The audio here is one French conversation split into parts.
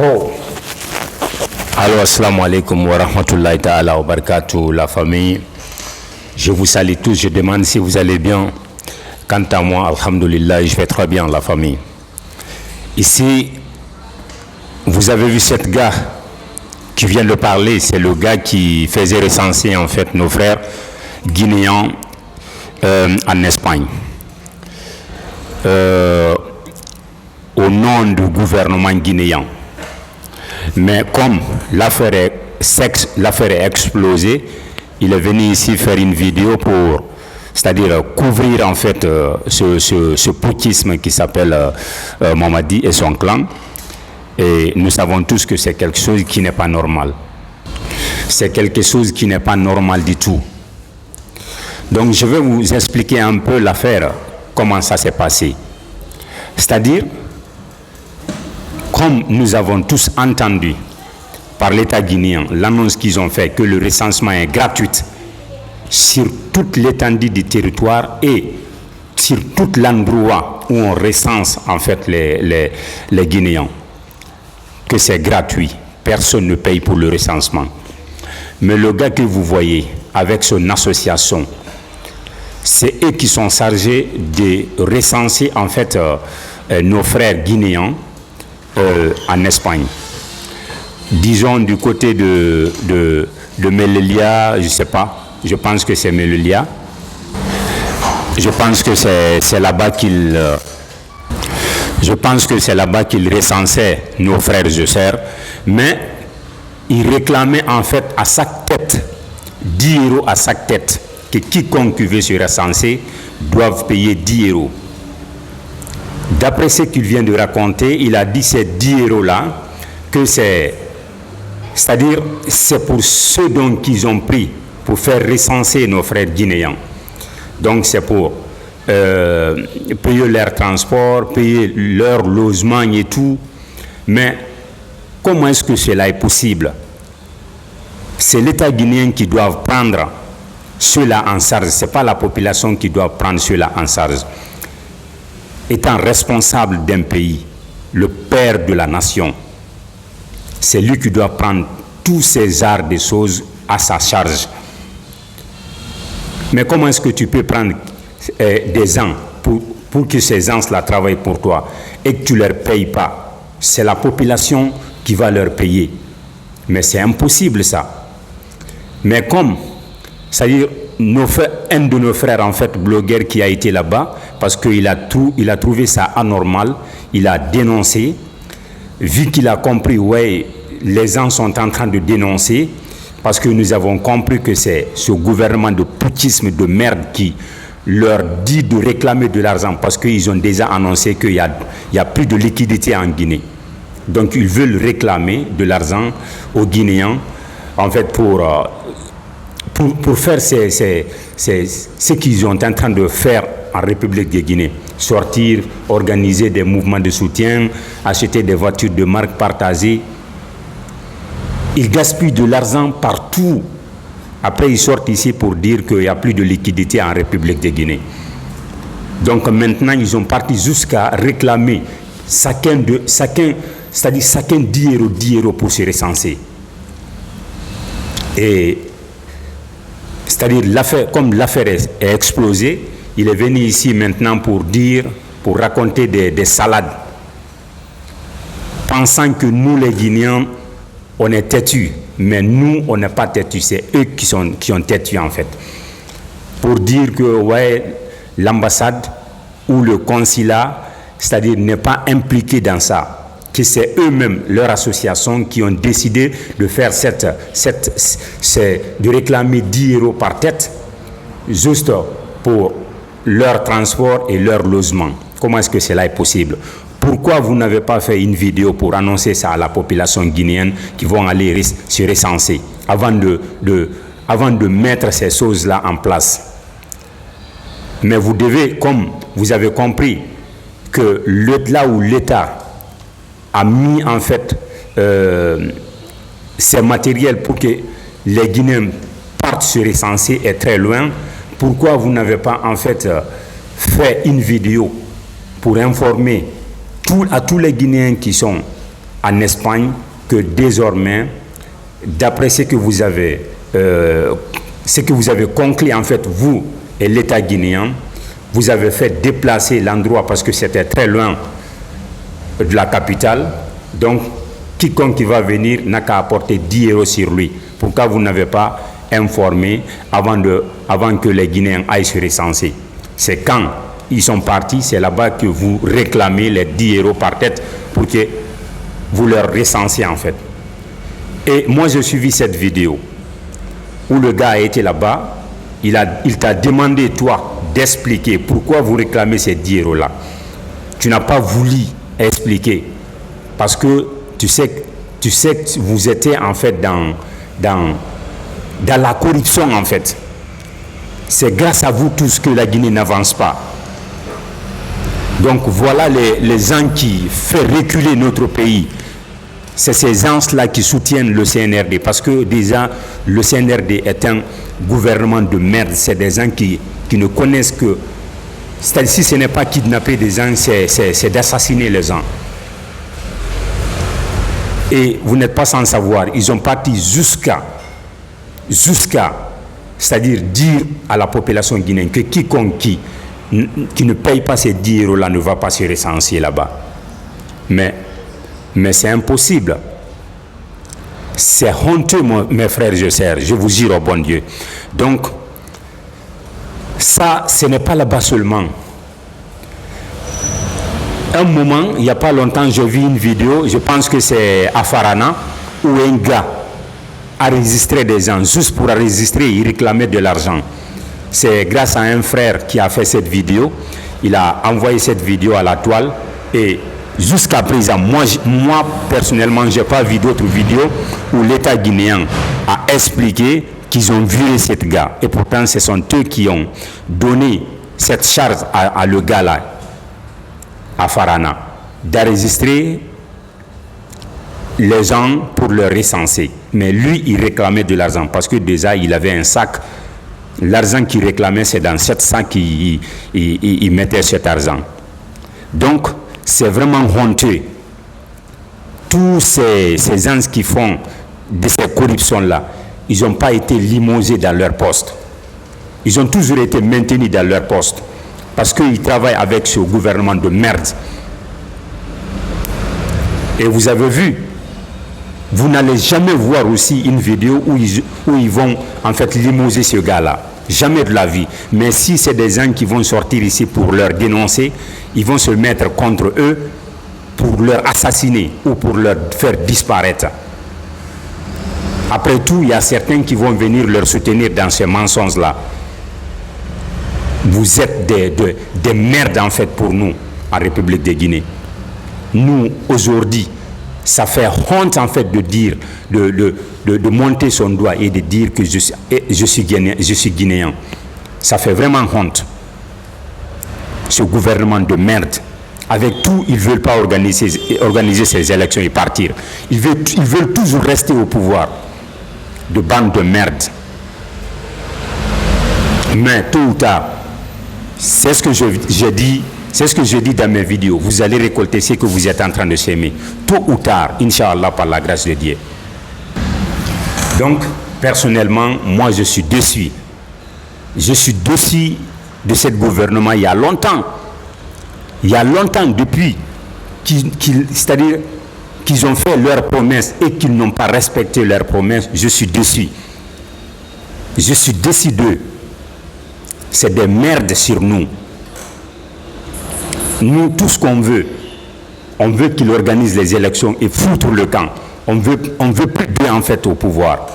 Oh. Alors, assalamu alaikum wa rahmatullahi ta'ala wa barakatuh, la famille. Je vous salue tous, je demande si vous allez bien. Quant à moi, alhamdulillah, je vais très bien, la famille. Ici, vous avez vu cet gars qui vient de parler, c'est le gars qui faisait recenser en fait nos frères guinéens en Espagne. Au nom du gouvernement guinéen. Mais comme l'affaire est explosée, il est venu ici faire une vidéo pour, c'est-à-dire couvrir en fait ce poutisme qui s'appelle Mamadi et son clan. Et nous savons tous que c'est quelque chose qui n'est pas normal. C'est quelque chose qui n'est pas normal du tout. Donc je vais vous expliquer un peu l'affaire, comment ça s'est passé. C'est-à-dire, comme nous avons tous entendu par l'État guinéen l'annonce qu'ils ont fait que le recensement est gratuit sur toute l'étendue du territoire et sur tout l'endroit où on recense en fait les Guinéens, que c'est gratuit, personne ne paye pour le recensement. Mais le gars que vous voyez avec son association, c'est eux qui sont chargés de recenser en fait nos frères guinéens en Espagne. Disons du côté de Melilla, je ne sais pas, je pense que c'est Melilla. Je pense que c'est là-bas qu'ils recensaient nos frères et sœurs, mais ils réclamaient en fait à chaque tête, 10 € à chaque tête, que quiconque veut se recenser doivent payer 10 €. D'après ce qu'il vient de raconter, il a dit ces 10 € là, que c'est-à-dire c'est pour ceux donc qu'ils ont pris pour faire recenser nos frères guinéens. Donc c'est pour payer leur transport, payer leur logement et tout. Mais comment est-ce que cela est possible? C'est l'État guinéen qui doit prendre cela en charge. Ce n'est pas la population qui doit prendre cela en charge. Étant responsable d'un pays, le père de la nation, c'est lui qui doit prendre tous ces genres de choses à sa charge. Mais comment est-ce que tu peux prendre des gens pour que ces gens-là travaillent pour toi et que tu ne leur payes pas? C'est la population qui va leur payer. Mais c'est impossible ça. Mais comme, c'est-à-dire, un de nos frères, en fait, blogueur qui a été là-bas, parce qu'il a trouvé ça anormal, il a dénoncé, vu qu'il a compris, ouais, les gens sont en train de dénoncer, parce que nous avons compris que c'est ce gouvernement de poutisme de merde qui leur dit de réclamer de l'argent, parce qu'ils ont déjà annoncé qu'il y a plus de liquidité en Guinée. Donc ils veulent réclamer de l'argent aux Guinéens, en fait, pour faire ce qu'ils sont en train de faire en République de Guinée. Sortir, organiser des mouvements de soutien, acheter des voitures de marque partagées. Ils gaspillent de l'argent partout. Après, ils sortent ici pour dire qu'il n'y a plus de liquidité en République de Guinée. Donc maintenant, ils ont parti jusqu'à réclamer chacun 10 € pour se recenser. Et c'est-à-dire, comme l'affaire est explosée, il est venu ici maintenant pour raconter des salades, pensant que nous, les Guinéens, on est têtus. Mais nous, on n'est pas têtus, c'est eux qui ont têtu en fait. Pour dire que ouais, l'ambassade ou le consulat, c'est-à-dire n'est pas impliqué dans ça. Que c'est eux-mêmes, leur association, qui ont décidé de faire de réclamer 10 € par tête, juste pour leur transport et leur logement. Comment est-ce que cela est possible? Pourquoi vous n'avez pas fait une vidéo pour annoncer ça à la population guinéenne qui vont aller se recenser avant de mettre ces choses-là en place? Mais vous devez, comme vous avez compris, que là où l'État a mis en fait ces matériels pour que les Guinéens partent se recenser est très loin. Pourquoi vous n'avez pas en fait fait une vidéo pour informer à tous les Guinéens qui sont en Espagne que désormais, d'après ce que vous avez conclu, en fait, vous et l'État guinéen, vous avez fait déplacer l'endroit parce que c'était très loin de la capitale. Donc, quiconque qui va venir n'a qu'à apporter 10 € sur lui. Pourquoi vous n'avez pas informé avant que les Guinéens aillent se recenser? C'est quand ils sont partis, c'est là-bas que vous réclamez les 10 € par tête pour que vous leur recensiez, en fait. Et moi, j'ai suivi cette vidéo où le gars a été là-bas. Il t'a demandé, toi, d'expliquer pourquoi vous réclamez ces 10 € là. Tu n'as pas voulu expliquer parce que tu sais que vous étiez en fait dans la corruption, en fait. C'est grâce à vous tous que la Guinée n'avance pas. Donc voilà les gens qui font reculer notre pays. C'est ces gens-là qui soutiennent le CNRD, parce que déjà le CNRD est un gouvernement de merde. C'est des gens qui ne connaissent que... C'est-à-dire, si ce n'est pas kidnapper des gens, c'est d'assassiner les gens. Et vous n'êtes pas sans savoir, ils ont parti jusqu'à, c'est-à-dire dire à la population guinéenne que quiconque qui ne paye pas ces 10 € là ne va pas se recenser là-bas. Mais c'est impossible. C'est honteux, mes frères et sœurs, je vous jure au bon Dieu. Donc, ça, ce n'est pas là-bas seulement. Un moment, il n'y a pas longtemps, j'ai vu une vidéo, je pense que c'est à Farana, où un gars a enregistré des gens. Juste pour enregistrer, il réclamait de l'argent. C'est grâce à un frère qui a fait cette vidéo. Il a envoyé cette vidéo à la toile. Et jusqu'à présent, moi personnellement, je n'ai pas vu d'autres vidéos où l'État guinéen a expliqué qu'ils ont viré cet gars. Et pourtant, ce sont eux qui ont donné cette charge à le gars là, à Farana, d'enregistrer les gens pour le recenser. Mais lui, il réclamait de l'argent parce que déjà, il avait un sac. L'argent qu'il réclamait, c'est dans cet sac qu'il mettait cet argent. Donc, c'est vraiment honteux. Tous ces gens qui font de ces corruptions-là, ils n'ont pas été limogés dans leur poste. Ils ont toujours été maintenus dans leur poste. Parce qu'ils travaillent avec ce gouvernement de merde. Et vous avez vu, vous n'allez jamais voir aussi une vidéo où ils vont en fait limoger ce gars-là. Jamais de la vie. Mais si c'est des gens qui vont sortir ici pour leur dénoncer, ils vont se mettre contre eux pour leur assassiner ou pour leur faire disparaître. Après tout, il y a certains qui vont venir leur soutenir dans ces mensonges-là. Vous êtes des merdes en fait pour nous, en République de Guinée. Nous, aujourd'hui, ça fait honte en fait de dire, de monter son doigt et de dire que je suis guinéen. Ça fait vraiment honte. Ce gouvernement de merde, avec tout, ils ne veulent pas organiser ces élections et partir. Ils veulent toujours rester au pouvoir. De bande de merde. Mais tôt ou tard, c'est ce que j'ai dit, c'est ce que je dis dans mes vidéos. Vous allez récolter ce que vous êtes en train de s'aimer. Tôt ou tard, Inch'Allah, par la grâce de Dieu. Donc, personnellement, moi, je suis déçu. Je suis déçu de ce gouvernement il y a longtemps. Il y a longtemps, depuis c'est-à-dire qu'ils ont fait leurs promesses et qu'ils n'ont pas respecté leurs promesses, je suis déçu. Je suis déçu d'eux. C'est des merdes sur nous. Nous, tout ce qu'on veut, on veut qu'ils organisent les élections et foutre le camp. On veut plus d'eux en fait au pouvoir.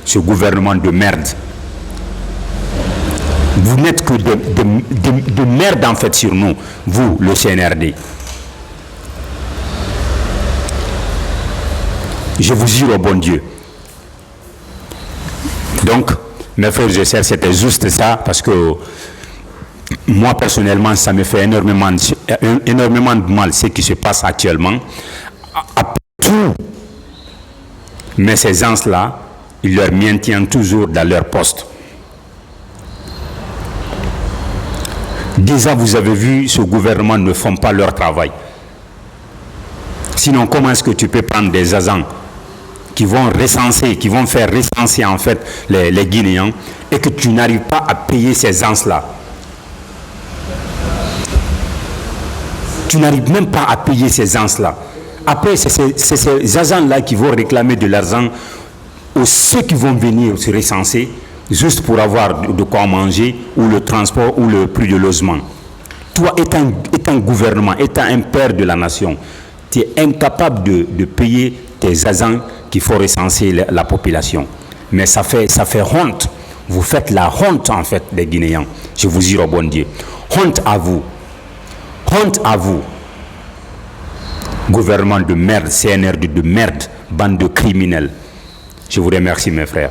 Ce gouvernement de merde. Vous n'êtes que de merde en fait sur nous, vous, le CNRD. Je vous jure au bon Dieu. Donc, mes frères et sœurs, c'était juste ça, parce que moi, personnellement, ça me fait énormément de mal ce qui se passe actuellement. Après tout, mais ces gens-là, ils leur maintiennent toujours dans leur poste. Déjà, vous avez vu, ce gouvernement ne font pas leur travail. Sinon, comment est-ce que tu peux prendre des agents qui vont recenser, qui vont faire recenser en fait les Guinéens et que tu n'arrives pas à payer ces gens-là? Tu n'arrives même pas à payer ces gens-là. Après, c'est ces agents-là qui vont réclamer de l'argent aux ceux qui vont venir se recenser juste pour avoir de quoi manger ou le transport ou le prix de logement. Toi, étant gouvernement, étant un père de la nation, tu es incapable de payer tes agents qu'il faut recenser la population. Mais ça fait honte. Vous faites la honte en fait des Guinéens. Je vous jure au bon Dieu. Honte à vous. Honte à vous. Gouvernement de merde, CNRD de merde, bande de criminels. Je vous remercie mes frères.